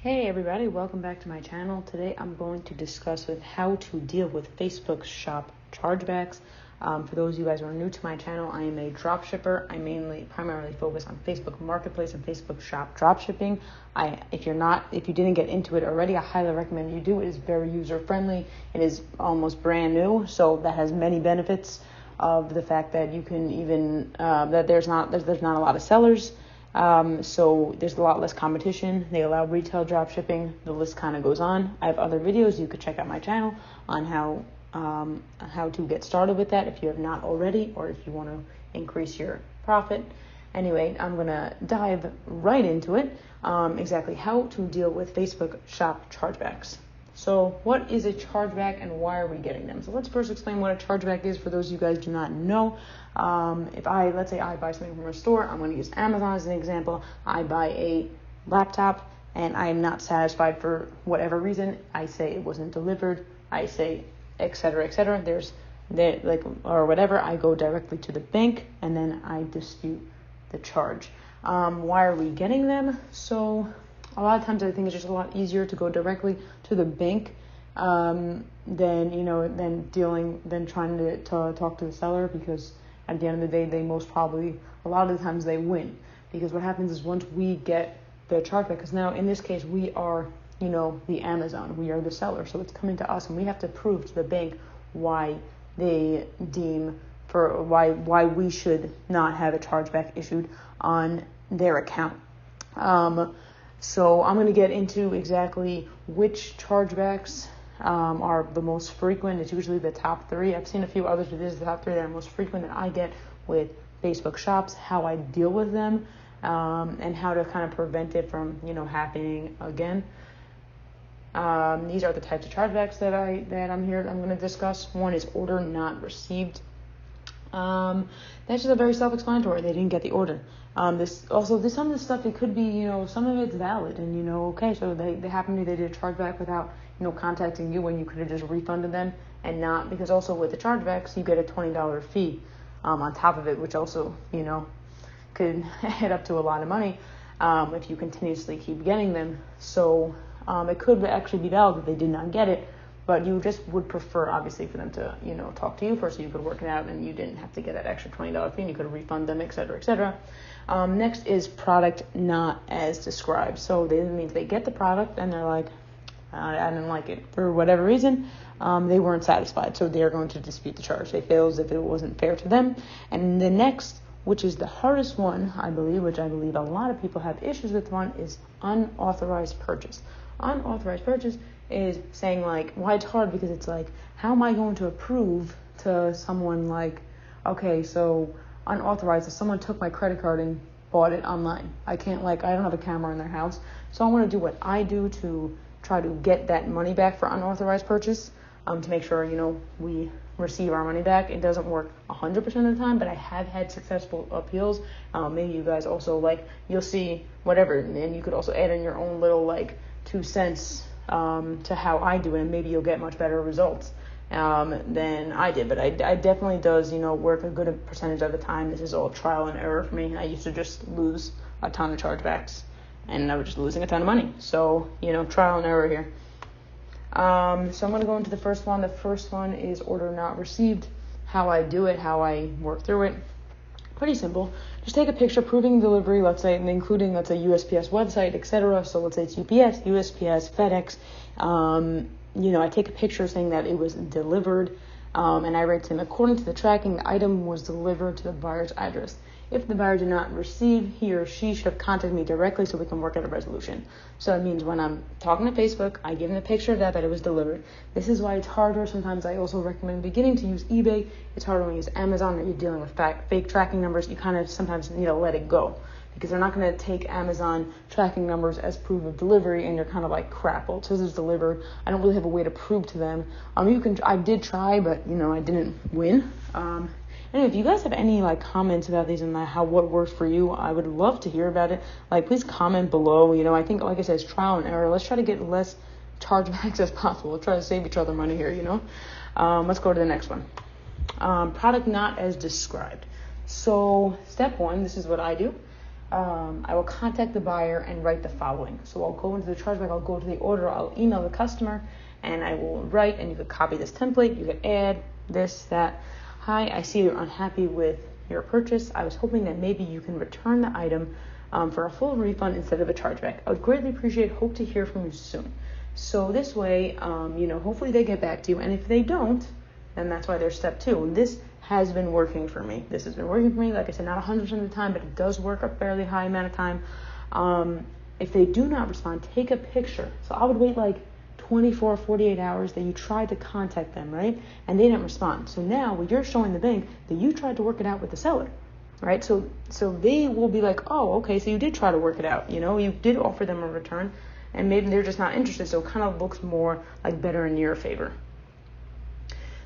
Hey everybody, welcome back to my channel. Today I'm going to discuss with how to deal with Facebook shop chargebacks. For those of you guys who are new to my channel, I am a drop shipper. I primarily focus on Facebook Marketplace and Facebook shop drop shipping. If you didn't get into it already, I highly recommend you do. It is very user friendly. It is almost brand new, so that has many benefits of the fact that you can even that there's not a lot of sellers. So there's a lot less competition. They allow retail drop shipping. The list kind of goes on. I have other videos you could check out my channel on how to get started with that if you have not already, or if you want to increase your profit. Anyway, I'm gonna dive right into it. Exactly how to deal with Facebook shop chargebacks. So what is a chargeback and why are we getting them? So let's first explain what a chargeback is for those of you guys do not know. Let's say I buy something from a store, I'm going to use Amazon as an example. I buy a laptop and I am not satisfied for whatever reason. I say it wasn't delivered. I say et cetera, or whatever. I go directly to the bank and then I dispute the charge. Why are we getting them? So a lot of times I think it's just a lot easier to go directly to the bank than trying to talk to the seller, because at the end of the day, a lot of the times they win, because what happens is once we get the chargeback, because now in this case we are the Amazon, we are the seller, so it's coming to us and we have to prove to the bank why we should not have a chargeback issued on their account. So I'm going to get into exactly which chargebacks are the most frequent. It's usually the top 3. I've seen a few others, but this is the top 3 that are most frequent that I get with Facebook shops, how I deal with them, and how to kind of prevent it from, happening again. These are the types of chargebacks that I'm going to discuss. One is order not received. That's just a very self-explanatory. They didn't get the order. Some of this stuff, it could be, some of it's valid and, okay, so they happened to, they did a chargeback without, contacting you when you could have just refunded them, and not, because also with the chargebacks, you get a $20 fee, on top of it, which also, could add up to a lot of money, if you continuously keep getting them. So, it could actually be valid that they did not get it, but you just would prefer, obviously, for them to, talk to you first so you could work it out and you didn't have to get that extra $20 fee and you could refund them, et cetera, et cetera. Next is product not as described. So that means they get the product and they're like, I didn't like it for whatever reason. They weren't satisfied, so they're going to dispute the charge. They feel as if it wasn't fair to them. And the next, which is the hardest one, I believe a lot of people have issues with, one is unauthorized purchase. Unauthorized purchase is saying why it's hard, because it's how am I going to approve to someone okay, so unauthorized, if someone took my credit card and bought it online, I don't have a camera in their house, so I want to do what I do to try to get that money back for unauthorized purchase, to make sure, we receive our money back. It doesn't work 100% of the time, but I have had successful appeals. Maybe you guys also you'll see whatever, and you could also add in your own little 2 cents to how I do it, and maybe you'll get much better results than I did. But I definitely does, work a good percentage of the time. This is all trial and error for me. I used to just lose a ton of chargebacks, and I was just losing a ton of money. So, trial and error here. So I'm going to go into the first one. The first one is order not received. How I do it, how I work through it. Pretty simple. Just take a picture proving delivery, let's say, and including, let's say, USPS website, etc. So let's say it's UPS, USPS, FedEx. I take a picture saying that it was delivered, and I write to them, according to the tracking, the item was delivered to the buyer's address. If the buyer did not receive, he or she should have contacted me directly so we can work out a resolution. So that means when I'm talking to Facebook, I give them a picture of that it was delivered. This is why it's harder. Sometimes I also recommend in the beginning to use eBay. It's harder when you use Amazon, or you're dealing with fake tracking numbers. You kind of sometimes need to let it go, because they're not going to take Amazon tracking numbers as proof of delivery, and you're kind of crap, well, it says it's delivered. I don't really have a way to prove to them. I did try, but, I didn't win. Anyway, if you guys have any comments about these and what works for you, I would love to hear about it. Please comment below. I think, like I said, it's trial and error. Let's try to get less chargebacks as possible. We'll try to save each other money here, Let's go to the next one. Product not as described. So step 1, this is what I do. I will contact the buyer and write the following. So I'll go into the chargeback, I'll go to the order, I'll email the customer, and I will write, and you could copy this template, you could add this, that. Hi, I see you're unhappy with your purchase. I was hoping that maybe you can return the item for a full refund instead of a chargeback. I would greatly appreciate, hope to hear from you soon. So this way, hopefully they get back to you, and if they don't, then that's why there's step 2. And this has been working for me. This has been working for me, like I said, not 100% of the time, but it does work a fairly high amount of time. If they do not respond, take a picture. So I would wait like 24, 48 hours that you tried to contact them, right? And they didn't respond. So now you're showing the bank that you tried to work it out with the seller, right? So they will be like, oh, okay, so you did try to work it out. You did offer them a return, and maybe they're just not interested. So it kind of looks more like better in your favor.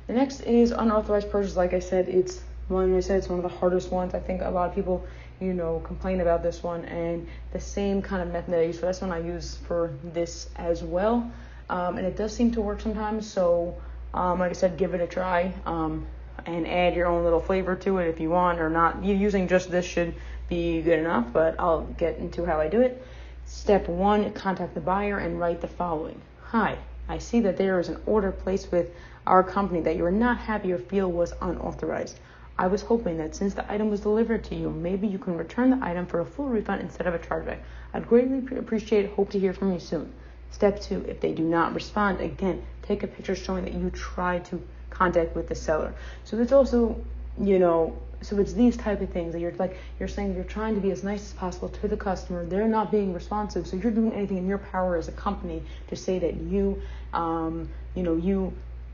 The next is unauthorized purchase. Like I said, it's one of the hardest ones. I think a lot of people, complain about this one, and the same kind of method that I use for this one, I use for this as well. And it does seem to work sometimes. So, like I said, give it a try, and add your own little flavor to it if you want, or not. You using just this should be good enough, but I'll get into how I do it. Step 1, contact the buyer and write the following. Hi, I see that there is an order placed with our company that you are not happy or feel was unauthorized. I was hoping that since the item was delivered to you, maybe you can return the item for a full refund instead of a chargeback. I'd greatly appreciate, hope to hear from you soon. Step 2, if they do not respond, again, take a picture showing that you tried to contact with the seller. So it's also, so it's these type of things that you're saying you're trying to be as nice as possible to the customer. They're not being responsive, so you're doing anything in your power as a company to say that you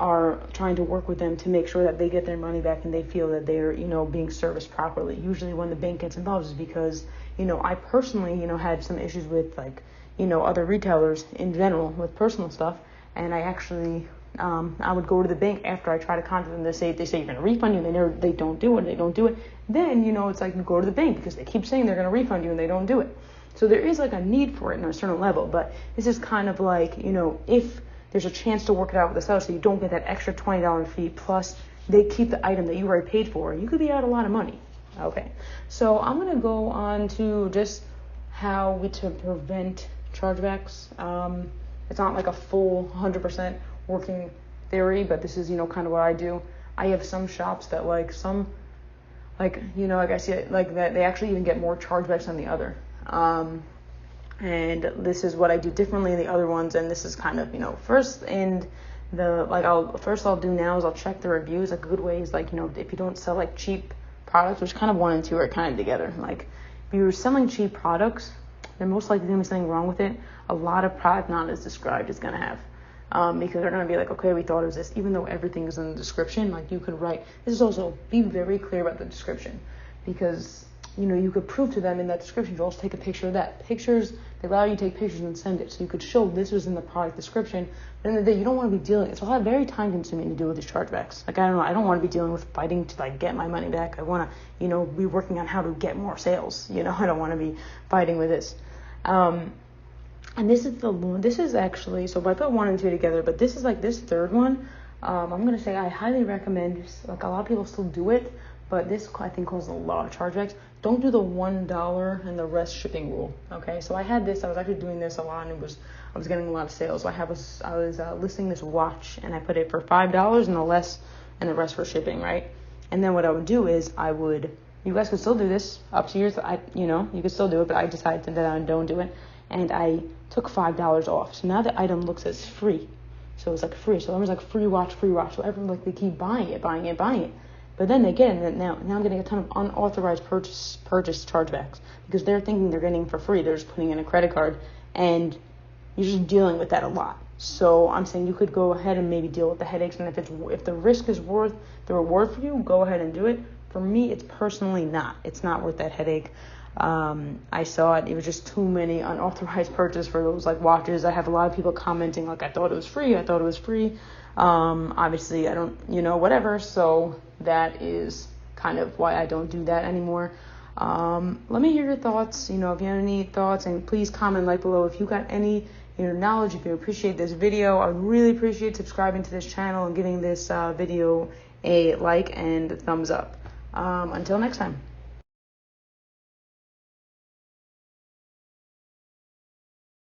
are trying to work with them to make sure that they get their money back and they feel that they're, being serviced properly. Usually when the bank gets involved is because, I personally, had some issues with other retailers in general with personal stuff. And I actually, I would go to the bank after I try to contact them. They say you're going to refund you, and they don't do it. Then, it's like you go to the bank because they keep saying they're going to refund you and they don't do it. So there is like a need for it in a certain level. But this is kind of like, if there's a chance to work it out with the seller so you don't get that extra $20 fee, plus they keep the item that you already paid for, you could be out a lot of money. Okay, so I'm going to go on to just how to prevent chargebacks. It's not like a full 100% working theory, but this is, kind of what I do. I have some shops that I see that they actually even get more chargebacks than the other. And this is what I do differently in the other ones, and this is kind of, first and I'll do now is I'll check the reviews. Like a good way is if you don't sell like cheap products, which kind of 1 and 2 are kind of together. Like if you're selling cheap products, then most likely going to be something wrong with it. A lot of product not as described is going to have. Because they're going to be like, okay, we thought it was this, even though everything is in the description. Like you could write, this is also, be very clear about the description, because you could prove to them in that description. You also take a picture of that. Pictures, they allow you to take pictures and send it. So you could show this was in the product description. But in the day, you don't want to be dealing, it's a lot very time consuming to deal with these chargebacks. Like, I don't want to be dealing with fighting to get my money back. I want to, be working on how to get more sales. I don't want to be fighting with this. And this is actually, so if I put 1 and 2 together, but this is this third one, I'm going to say I highly recommend, a lot of people still do it, but this I think causes a lot of chargebacks. Don't do the $1 and the rest shipping rule. Okay, so I had this. I was actually doing this a lot, and I was getting a lot of sales. So I was listing this watch, and I put it for $5 and the rest for shipping, right? And then what I would do is you guys could still do this up to yours. You could still do it, but I decided that I don't do it, and I took $5 off. So now the item looks as free. So it's free. So everyone's free watch. So everyone they keep buying it. But then they get it, and now I'm getting a ton of unauthorized purchase chargebacks because they're thinking they're getting it for free. They're just putting in a credit card, and you're just dealing with that a lot. So I'm saying you could go ahead and maybe deal with the headaches, and if the risk is worth the reward for you, go ahead and do it. For me, it's personally not. It's not worth that headache. I saw it was just too many unauthorized purchase for those watches. I have a lot of people commenting I thought it was free. Obviously I don't, whatever. So that is kind of why I don't do that anymore. Let me hear your thoughts. If you have any thoughts, and please comment below if you got any knowledge. If you appreciate this video, I would really appreciate subscribing to this channel and giving this video a like and a thumbs up. Until next time.